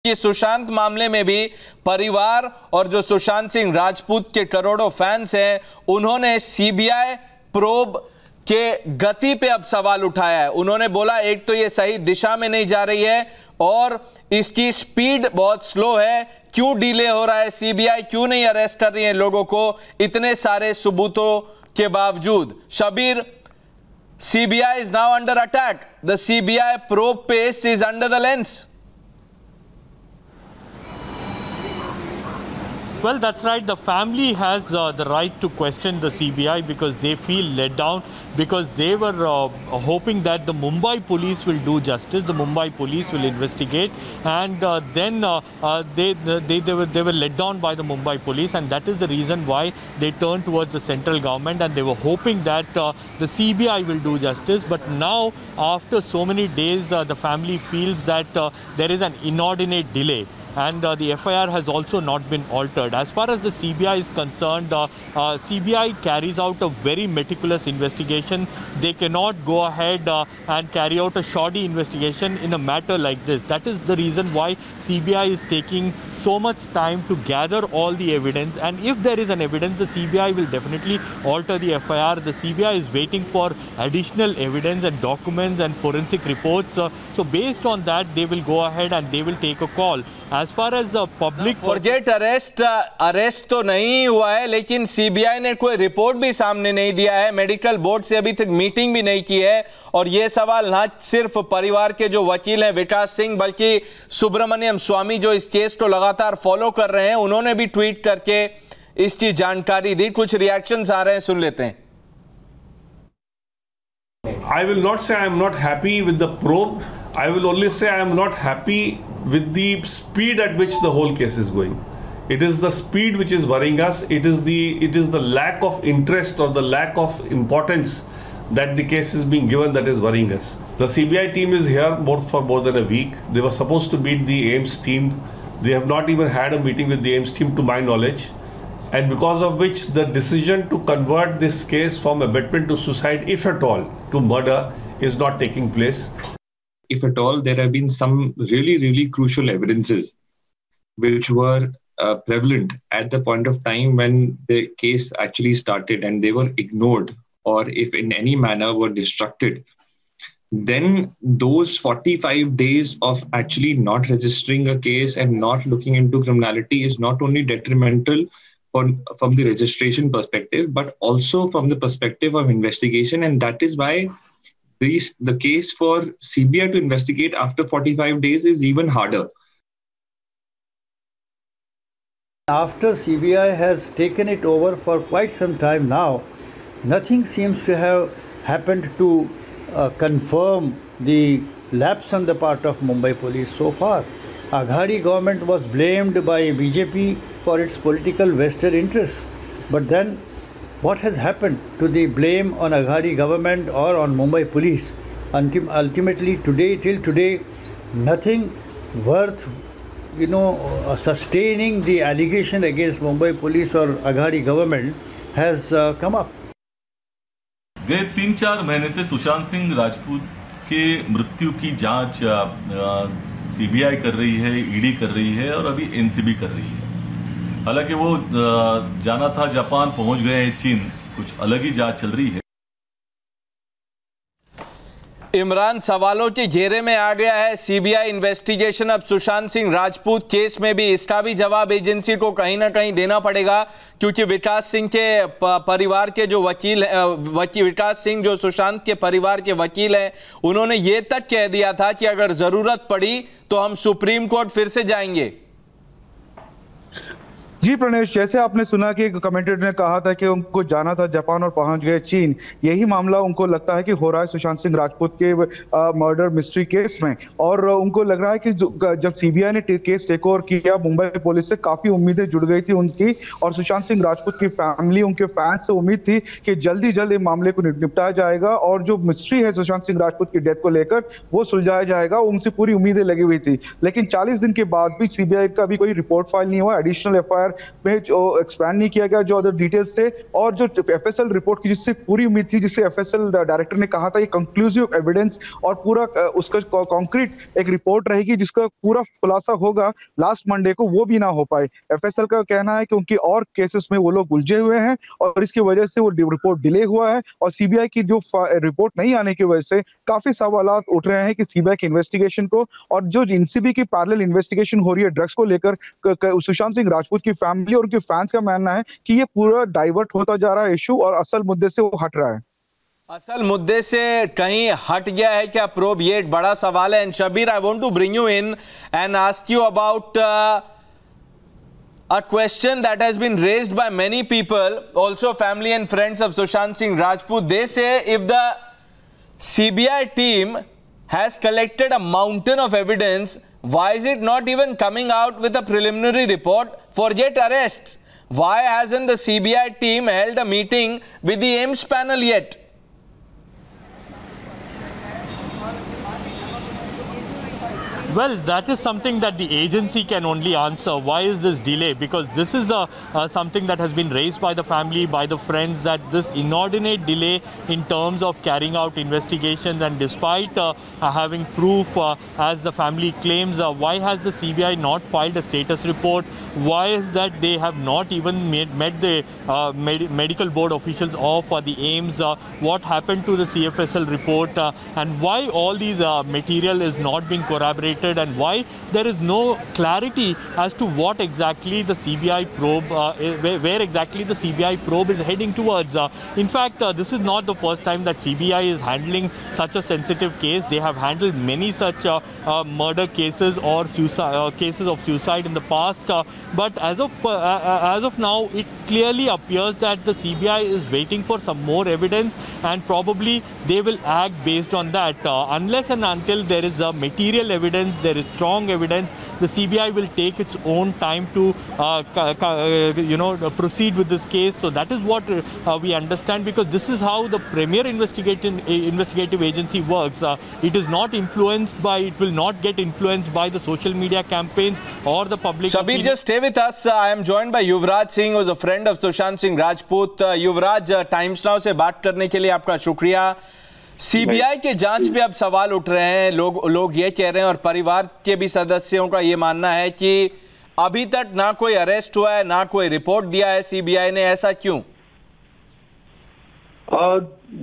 कि सुशांत मामले में भी परिवार और जो सुशांत सिंह राजपूत के करोड़ों फैंस हैं, उन्होंने सीबीआई प्रोब के गति पे अब सवाल उठाया है। उन्होंने बोला एक तो ये सही दिशा में नहीं जा रही है और इसकी स्पीड बहुत स्लो है। क्यों डिले हो रहा है? सीबीआई क्यों नहीं अरेस्ट कर रही है लोगों को इतने सारे सबूतों के बावजूद? Shabir, CBI is now under attack. The CBI probe pace is under the lens. Well, that's right. The family has the right to question the CBI because they feel let down, because they were hoping that the Mumbai police will do justice, the Mumbai police will investigate, and then they were let down by the Mumbai police, and that is the reason why they turned towards the central government, and they were hoping that the CBI will do justice. But now, after so many days, the family feels that there is an inordinate delay. And the FIR has also not been altered. As far as the CBI is concerned, CBI carries out a very meticulous investigation. They cannot go ahead and carry out a shoddy investigation in a matter like this. That is the reason why CBI is taking so much time to gather all the evidence. And if there is an evidence, the CBI will definitely alter the FIR. The CBI is waiting for additional evidence and documents and forensic reports. So based on that, they will go ahead and they will take a call. As far as public forget arrest तो नहीं हुआ है, लेकिन CBI ने कोई report भी सामने नहीं दिया है, मेडिकल बोर्ड से अभी तक मीटिंग भी नहीं की है। और ये सवाल ना सिर्फ परिवार के जो वकील हैं विकास सिंह, बल्कि सुब्रमण्यम स्वामी जो इस केस को लगातार फॉलो कर रहे हैं, उन्होंने भी ट्वीट करके इसकी जानकारी दी। कुछ रिएक्शंस आ रहे हैं, सुन लेते हैं। I will not say I am not happy with the probe. I will only say I am not happy with the speed at which the whole case is going. It is the speed which is worrying us. It is the lack of interest or the lack of importance that the case is being given that is worrying us. The CBI team is here for more than a week. They were supposed to meet the AIMS team. They have not even had a meeting with the AIMS team to my knowledge. And because of which the decision to convert this case from abetment to suicide, if at all, to murder is not taking place. If at all, there have been some really crucial evidences which were prevalent at the point of time when the case actually started and they were ignored, or if in any manner were distracted, then those 45 days of actually not registering a case and not looking into criminality is not only detrimental from the registration perspective, but also from the perspective of investigation. And that is why the case for CBI to investigate after 45 days is even harder. After CBI has taken it over for quite some time now, nothing seems to have happened to confirm the lapse on the part of Mumbai police so far. Aghadi government was blamed by BJP for its political vested interests. But then what has happened to the blame on Aghadi government or on Mumbai police? Ultimately till today, nothing worth sustaining the allegation against Mumbai police or Aghadi government has come up. गए 3-4 महीने से सुशांत सिंह राजपूत के मृत्यु की जांच CBI कर रही है, ईडी कर रही है और अभी एनसीबी कर रही है। हालांकि वो जाना था जापान, पहुंच गए हैं चीन, कुछ अलग ही जांच चल रही है। इमरान, सवालों के घेरे में आ गया है सीबीआई इन्वेस्टिगेशन। अब सुशांत सिंह राजपूत केस में भी इसका भी जवाब एजेंसी को कहीं ना कहीं देना पड़ेगा, क्योंकि विकास सिंह के परिवार के जो वकील विकास सिंह जो सुशांत के परिवार के वकील हैं, उन्होंने ये तक कह दिया था कि अगर जरूरत पड़ी तो हम सुप्रीम कोर्ट फिर से जाएंगे। जी प्रणेश, जैसे आपने सुना कि कमेंटेटर ने कहा था कि उनको जाना था जापान और पहुंच गए चीन, यही मामला उनको लगता है कि हो रहा है सुशांत सिंह राजपूत के मर्डर मिस्ट्री केस में। और उनको लग रहा है कि जब सीबीआई ने केस टेक ओवर किया, मुंबई पुलिस से काफी उम्मीदें जुड़ गई थी उनकी, और सुशांत सिंह राजपूत की फैमिली, उनके फैंस से उम्मीद थी कि जल्दी जल्द इस मामले को निपटाया जाएगा और जो मिस्ट्री है सुशांत सिंह राजपूत की डेथ को लेकर वो सुलझाया जाएगा। उनसे पूरी उम्मीदें लगी हुई थी। लेकिन 40 दिन के बाद भी सीबीआई का भी कोई रिपोर्ट फाइल नहीं हुआ, एडिशनल FIR एफआईआर में एक्सपैंड नहीं किया गया जो अदर डिटेल्स थे, और जो एफएसएल रिपोर्ट की जिससे पूरी उम्मीद थी, जिससे एफएसएल डायरेक्टर ने कहा था ये कंक्लूसिव एविडेंस और पूरा उसका कॉन्क्रीट एक रिपोर्ट रहेगी जिसका पूरा खुलासा होगा लास्ट मंडे को, वो भी ना हो पाए। एफएसएल का कहना है कि उनकी और केसेस में वो लोग उलझे हुए हैं और इसकी वजह से वो रिपोर्ट डिले हुआ है, और सीबीआई की जो रिपोर्ट नहीं आने की वजह से काफी सवाल उठ रहे हैं कि सीबीआई की इन्वेस्टिगेशन को और जो एनसीबी की पैरेलल इन्वेस्टिगेशन हो रही है ड्रग्स को लेकर, सुशांत सिंह राजपूत की फैमिली और उनके फैंस का मानना है कि ये पूरा डाइवर्ट होता जा रहा है इशू और असल मुद्दे से वो हट रहा है। असल मुद्दे से कहीं हट गया है क्या प्रोब? ये एक बड़ा सवाल है। And Shabir, I want to bring you in and ask you about a question that has been raised by many people, also family and friends of Sushant Singh Rajput. They say if the CBI team has collected a mountain of evidence, why is it not even coming out with a preliminary report? Forget arrests. Why hasn't the CBI team held a meeting with the AIMS panel yet? Well, that is something that the agency can only answer. Why is this delay? Because this is something that has been raised by the family, by the friends, that this inordinate delay in terms of carrying out investigations, and despite having proof, as the family claims, why has the CBI not filed a status report? Why is that they have not even met the medical board officials of the AIMS? What happened to the CFSL report? And why all these material is not being corroborated? And why there is no clarity as to what exactly the CBI probe, where exactly the CBI probe is heading towards. In fact, this is not the first time that CBI is handling such a sensitive case. They have handled many such murder cases or cases of suicide in the past. But as of now, it clearly appears that the CBI is waiting for some more evidence, and probably they will act based on that. Unless and until there is material evidence, there is strong evidence, the CBI will take its own time to proceed with this case. So that is what we understand, because this is how the premier investigative agency works. It is not influenced by, it will not get influenced by the social media campaigns or the public. Shabir, just stay with us. I am joined by Yuvraj Singh, who is a friend of Sushant Singh Rajput. Yuvraj, Times Now से बात करने के लिए आपका शुक्रिया। CBI के जांच पे अब सवाल उठ रहे हैं, लोग ये कह रहे हैं और परिवार के भी सदस्यों का ये मानना है कि अभी तक ना कोई अरेस्ट हुआ है, ना कोई रिपोर्ट दिया है सीबीआई ने। ऐसा क्यों?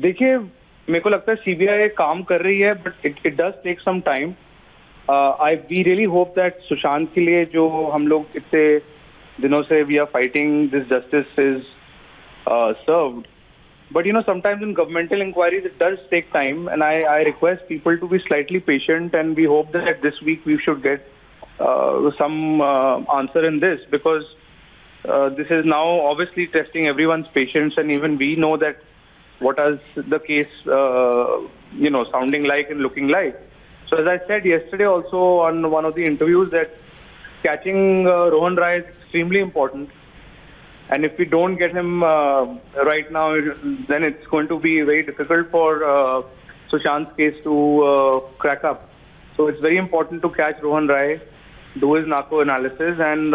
देखिए, मेरे को लगता है सीबीआई काम कर रही है, but it does take some time. We really hope that Sushant के लिए जो हम लोग इतने दिनों से we are fighting this justice is served. But sometimes in governmental inquiries, it does take time, and I request people to be slightly patient, and we hope that this week we should get some answer in this, because this is now obviously testing everyone's patience, and even we know that what is the case, sounding like and looking like. So as I said yesterday also on one of the interviews, that catching Rohan Rai is extremely important. And if we don't get him right now, then it's going to be very difficult for Sushant's case to crack up. So it's very important to catch Rohan Rai, do his narco analysis, and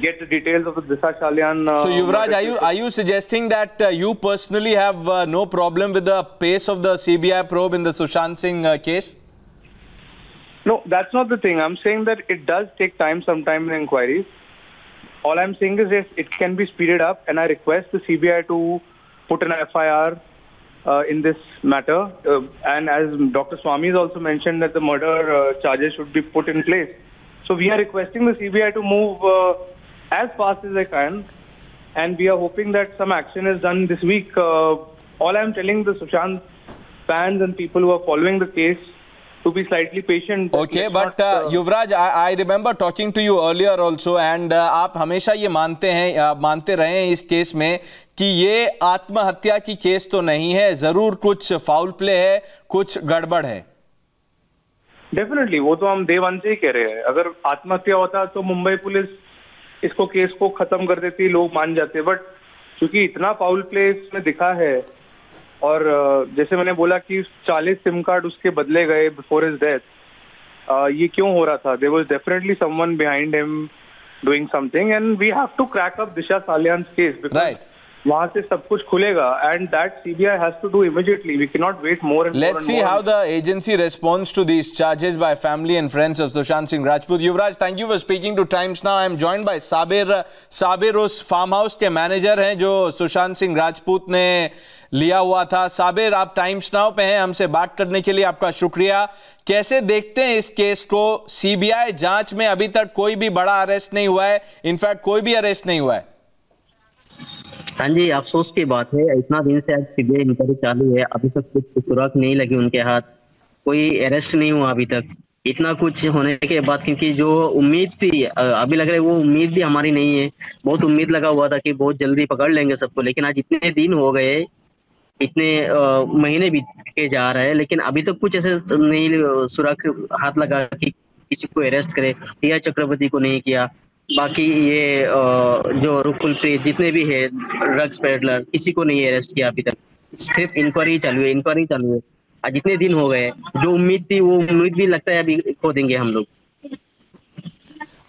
get the details of the Disha Chalian. So Yuvraj, are you suggesting that you personally have no problem with the pace of the CBI probe in the Sushant Singh case? No, that's not the thing. I'm saying that it does take time sometime in inquiries. All I'm saying is if it can be speeded up, and I request the CBI to put an FIR in this matter. And as Dr. Swami has also mentioned, that the murder charges should be put in place. So we are requesting the CBI to move as fast as they can, and we are hoping that some action is done this week. All I'm telling the Sushant fans and people who are following the case to be slightly patient. Okay, but Yuvraj, I remember talking to you earlier also, and आप हमेशा ये मानते रहे हैं इस case में कि ये आत्महत्या की केस तो नहीं है, जरूर कुछ फाउल प्ले है, कुछ गड़बड़ है। डेफिनेटली, वो तो हम डे वन से ही कह रहे हैं। अगर आत्महत्या होता तो मुंबई पुलिस इसको केस को खत्म कर देती, लोग मान जाते। बट क्योंकि इतना फाउल प्ले इसमें दिखा है, और जैसे मैंने बोला कि 40 सिम कार्ड उसके बदले गए बिफोर हिज डेथ, ये क्यों हो रहा था? There was definitely someone behind him, doing something, and we have to crack up Disha Salian's case because Right. वहां से सब कुछ खुलेगा, and that CBI has to do immediately. We cannot wait more and more. Let's see how the agency responds to these charges by family and friends of Sushant Singh Rajput. Yuvraj, thank you for speaking to Times Now. I am joined by Sabir उस farm house के manager हैं जो सुशांत सिंह राजपूत ने लिया हुआ था। साबिर, आप times now पे हैं, हमसे बात करने के लिए आपका शुक्रिया। कैसे देखते हैं इस केस को? सीबीआई जांच में अभी तक कोई भी बड़ा अरेस्ट नहीं हुआ है, इनफैक्ट कोई भी अरेस्ट नहीं हुआ है। हाँ जी, अफसोस की बात है, इतना दिन से आज सीबीआई इंक्वायरी चालू है, अभी तक कुछ सुराग नहीं लगी उनके हाथ, कोई अरेस्ट नहीं हुआ अभी तक। इतना कुछ होने के बाद, क्योंकि जो उम्मीद थी अभी लग रहा है वो उम्मीद भी हमारी नहीं है। बहुत उम्मीद लगा हुआ था कि बहुत जल्दी पकड़ लेंगे सबको, लेकिन आज इतने दिन हो गए, इतने महीने बीत के जा रहे हैं, लेकिन अभी तक कुछ ऐसे नहीं सुराग हाथ लगा कि किसी को अरेस्ट करे। रिया चक्रवर्ती को नहीं किया, बाकी ये जो रुकुल प्रीत जितने भी है ड्रग्स पेडलर, किसी को नहीं अरेस्ट किया अभी तक। सिर्फ इंक्वायरी चालू है। आज इतने दिन हो गए, जो उम्मीद थी वो उम्मीद भी लगता है अभी खो देंगे हम लोग।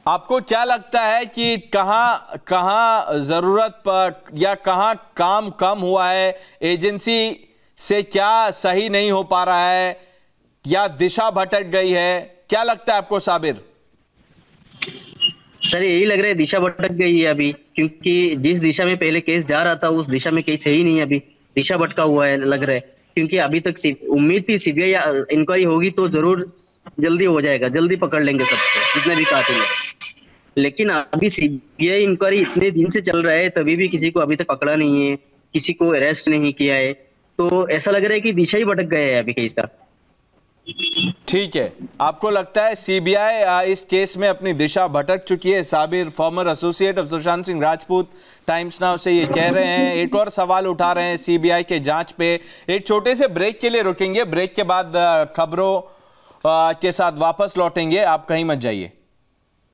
आपको क्या लगता है कि कहाँ जरूरत पर या कहाँ काम कम हुआ है, एजेंसी से क्या सही नहीं हो पा रहा है या दिशा भटक गई है? क्या लगता है आपको साबिर? सर, यही लग रहा है दिशा भटक गई है अभी, क्योंकि जिस दिशा में पहले केस जा रहा था उस दिशा में केस है ही नहीं, अभी दिशा भटका हुआ है लग रहा है। क्योंकि अभी तक उम्मीद थी सीबीआई इंक्वायरी होगी तो जरूर जल्दी हो जाएगा, जल्दी पकड़ लेंगे सबको जितने भी कातिल है। लेकिन अभी सीबीआई इंक्वायरी इतने दिन से चल रहा है, तभी भी किसी को अभी तक पकड़ा नहीं है, किसी को अरेस्ट नहीं किया है, तो ऐसा लग रहा है कि दिशा ही भटक गया है अभी केस का। ठीक है, आपको लगता है सीबीआई इस केस में अपनी दिशा भटक चुकी है? Sabir, farmer associate of Sushant Singh Rajput, times now से ये कह रहे हैं। एक और सवाल उठा रहे हैं सीबीआई के जांच पे। एक छोटे से ब्रेक के लिए रुकेंगे, ब्रेक के बाद खबरों के साथ वापस लौटेंगे, आप कहीं मत जाइए।